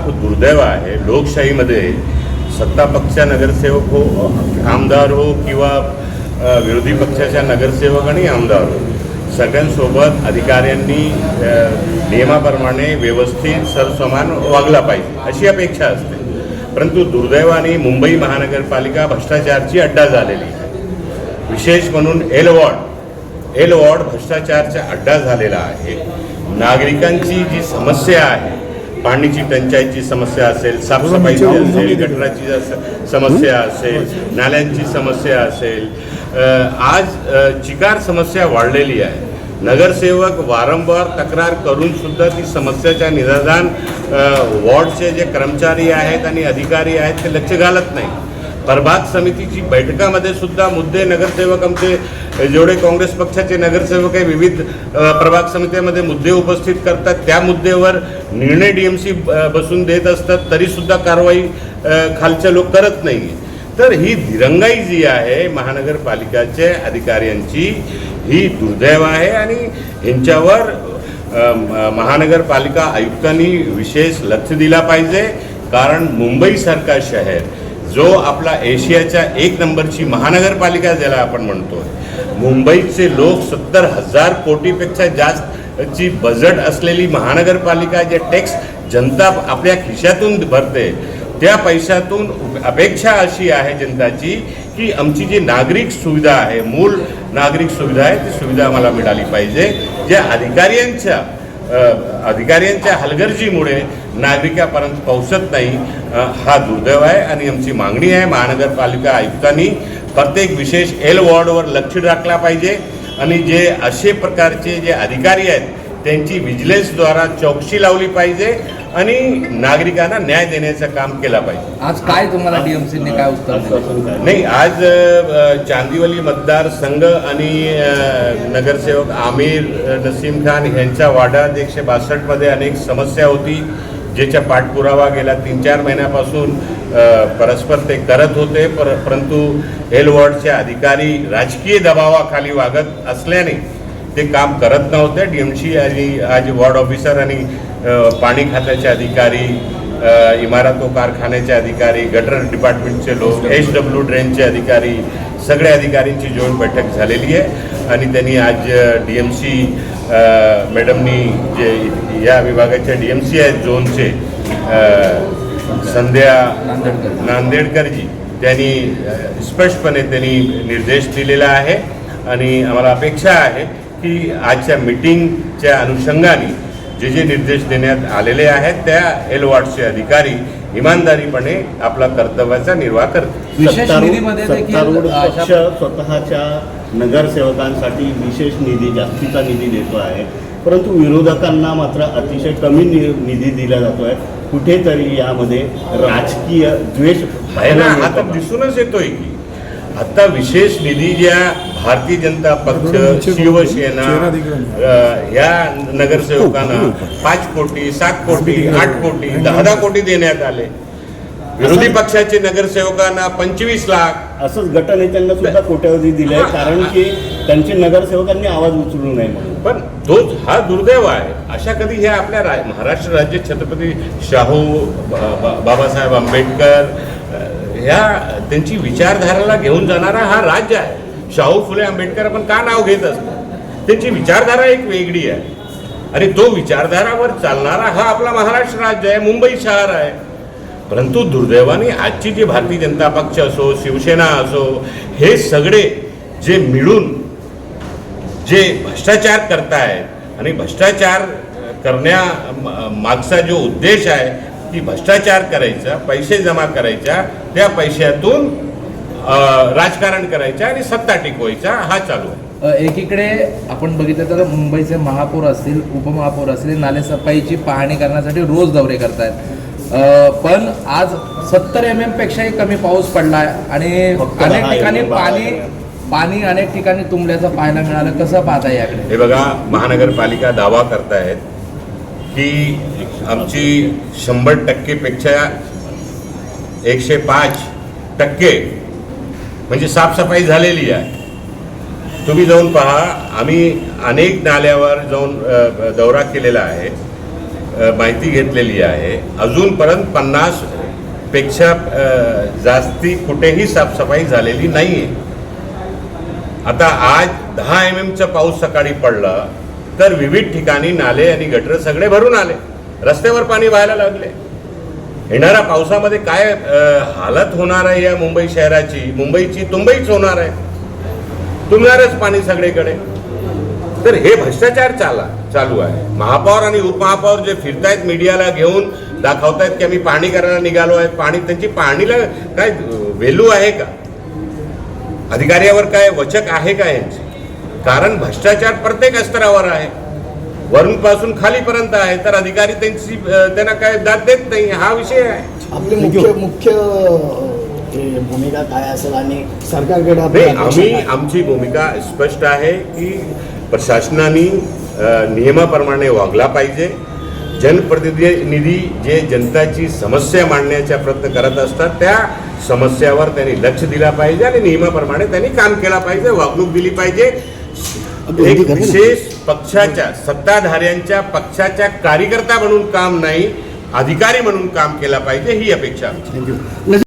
खूप दुर्दैव आहे. लोकशाहीमध्ये सत्ता पक्ष नगरसेवक हो, आमदार हो किंवा विरोधी पक्षाच्या नगरसेवक आणि आमदार हो, सगळ्यांसोबत अधिकाऱ्यांनी नियमाप्रमाणे व्यवस्थित सरसमान वागला पाहिजे अशी अपेक्षा असते. परंतु दुर्दैवाने मुंबई महानगरपालिका भ्रष्टाचाराची अड्डा झालेली आहे. विशेष म्हणून एल वॉर्ड भ्रष्टाचाराचा अड्डा झालेला आहे. नागरिकांची जी समस्या आहे, पाण्याची टंचाईची समस्या असेल, साफसफाईची असेल, गटराची समस्या असेल, नाल्यांची समस्या असेल, आज चिकार समस्या वाढलेली आहे. नगरसेवक वारंवार तक्रार करून सुद्धा ती समस्याच्या निराधान वॉर्डचे जे कर्मचारी आहेत आणि अधिकारी आहेत ते लक्ष घालत नाही. प्रभाग समितीची बैठकामध्ये सुद्धा मुद्दे नगरसेवक आमचे जेवढे काँग्रेस पक्षाचे नगरसेवक आहे विविध प्रभाग समित्यामध्ये मुद्दे उपस्थित करतात. त्या मुद्द्यावर निर्णय DMC बसून देत असतात, तरीसुद्धा कारवाई खालचे लोक करत नाही. तर ही दिरंगाई जी आहे महानगरपालिकाच्या अधिकाऱ्यांची ही दुर्दैव आहे आणि ह्यांच्यावर महानगरपालिका आयुक्तांनी विशेष लक्ष दिला पाहिजे. कारण मुंबईसारखा शहर जो आपला एशियाच्या 1 नंबरची महानगरपालिका ज्याला आपण म्हणतो, मुंबईचे लोक 70,000 कोटीपेक्षा जास्तची बजेट असलेली महानगरपालिका, जे टॅक्स जनता आपल्या खिशातून भरते, त्या पैशातून अपेक्षा अशी आहे जनताची की आमची जी नागरिक सुविधा आहे, मूळ नागरिक सुविधा आहे, ती सुविधा आम्हाला मिळाली पाहिजे. ज्या अधिकाऱ्यांच्या हलगर्जीमुळे नागरिकांपर्यंत पोहोचत नाही, हा दुर्दैव आहे. आणि आमची मागणी आहे महानगरपालिका आयुक्तांनी प्रत्येक विशेष एल वॉर्डवर लक्ष राखला पाहिजे आणि जे असे प्रकारचे जे अधिकारी आहेत त्यांची विजिलन्सद्वारा चौकशी लावली पाहिजे आणि नागरिकांना न्याय देण्याचं काम केलं पाहिजे. आज काय तुम्हाला DMCने काय उत्तर दिलं? नाही, आज चांदिवली मतदारसंघ आणि नगरसेवक आमिर नसीम खान यांच्या वार्डात 162 अनेक समस्या होती, ज्याचा पाठपुरावा गेल्या 3-4 महिन्यापासून परस्पर ते करत होते. परंतु एल वॉर्डचे अधिकारी राजकीय दबावाखाली वागत असल्याने ते काम करत नव्हते. DMC आणि आज वॉर्ड ऑफिसर आणि पाणी खात्याचे अधिकारी, इमारत व कारखान्याचे अधिकारी, गटर डिपार्टमेंटचे लोक, HW ड्रेनचे अधिकारी, सगळ्या अधिकाऱ्यांची जोड बैठक झालेली आहे. आणि त्यांनी आज DMC मॅडमनी जे या विभागाच्या DMC आहेत झोनचे संध्या नांदेडकरजी, त्यांनी स्पष्टपणे त्यांनी निर्देश दिलेला आहे. आणि आम्हाला अपेक्षा आहे की आजच्या मीटिंगच्या अनुषंगाने जे जे निर्देश देण्यात आलेले आहेत त्या एल वॉर्डचे अधिकारी इमानदारीपणे आपला कर्तव्याचा निर्वाह करतील. सत्तारूढ पक्ष स्वतःच्या नगरसेवकांसाठी विशेष निधी, जास्तीचा निधी देतो आहे, परंतु विरोधकांना मात्र अतिशय कमी निधी दिला जातो आहे. कुठेतरी यामध्ये राजकीय द्वेष आता दिसूनच येतोय की आता विशेष निधी ज्या भारतीय जनता पक्ष, शिवसेना या नगरसेवकांना 5 कोटी, 7 कोटी, 8 कोटी, 10 कोटी देण्यात आले. विरोधी पक्षाचे नगरसेवकांना 25 लाख, असंच गटनेत्यांना सुद्धा कोट्यावधी दिले, कारण की त्यांचे नगरसेवकांनी आवाज उचलू नये म्हणून. पण तोच हा दुर्दैव आहे. अशा कधी हे आपल्या महाराष्ट्र राज्य छत्रपती शाहू बाबासाहेब आंबेडकर ह्या त्यांची विचारधाराला घेऊन जाणारा हा राज्य आहे. शाहू फुले आंबेडकर आपण का नाव घेत असतो, त्यांची विचारधारा एक वेगळी आहे आणि तो विचारधारावर चालणारा हा आपला महाराष्ट्र राज्य आहे, मुंबई शहर आहे. परंतु दुर्दैवाने आजची जी भारतीय जनता पक्ष असो, शिवसेना असो, हे सगळे जे मिळून जे भ्रष्टाचार करतायत आणि भ्रष्टाचार करण्या मागचा जो उद्देश आहे की भ्रष्टाचार करायचा, पैसे जमा करायच्या, त्या पैशातून राजकारण करायचं आणि सत्ता टिकवायचा हा चालू आहे. एकीकडे आपण बघितलं तर मुंबईचे महापौर असतील, उपमहापौर असतील, नालेसफाईची पाहणी करण्यासाठी रोज दौरे करतायत. पण आज 70 mm पेक्षाही कमी पाऊस पडलाय आणि अनेक ठिकाणी पाणी अनेक ठिकाणी तुंबल्याचं पाहायला मिळालं. कसं पाहता याकडे? हे बघा, महानगरपालिका दावा करतायत की आमची 100% पेक्षा 105% म्हणजे साफसफाई झालेली आहे. तुम्ही जाऊन पहा, आम्ही अनेक नाल्यावर जाऊन दौरा केलेला आहे. माहिती घेतलेली आहे. अजूनपर्यंत 50 पेक्षा जास्ती कुठेही साफसफाई झालेली नाही आहे. आता आज 10 mm पाऊस सकाळी पडला तर विविध ठिकाणी नाले आणि गटर सगळे भरून आले, रस्त्यावर पाणी व्हायला लागले. येणाऱ्या पावसामध्ये काय हालत होणार आहे या मुंबई शहराची, मुंबईची तुंबईच होणार आहे, तुंबणारच पाणी सगळीकडे. तर हे भ्रष्टाचार चालू आहे. महापौर आणि उपमहापौर जे फिरतायत मीडियाला घेऊन दाखवतायत की आम्ही पाहणी करायला निघालो आहे. पाणी, त्यांची पाहणीला काय व्हॅल्यू आहे का? अधिकाऱ्यावर काय वचक आहे का यांची? कारण भ्रष्टाचार प्रत्येक स्तरावर आहे, वरून पासून खालीपर्यंत आहे. तर अधिकारी त्यांना काय दाद देत नाही, हा विषय आहे. आपली मुख्य भूमिका काय असेल आणि सरकारकडे आमची भूमिका स्पष्ट आहे की प्रशासनाने नियमाप्रमाणे वागला पाहिजे. जनप्रतिनिधी जे जनताची समस्या मांडण्याचा प्रयत्न करत असतात त्या समस्यावर त्यांनी लक्ष दिला पाहिजे आणि नियमाप्रमाणे त्यांनी काम केला पाहिजे, वागणूक दिली पाहिजे. एक विशेष पक्षाच्या, सत्ताधाऱ्यांच्या पक्षाच्या कार्यकर्ता म्हणून काम नाही, अधिकारी म्हणून काम केला पाहिजे, ही अपेक्षा आमची.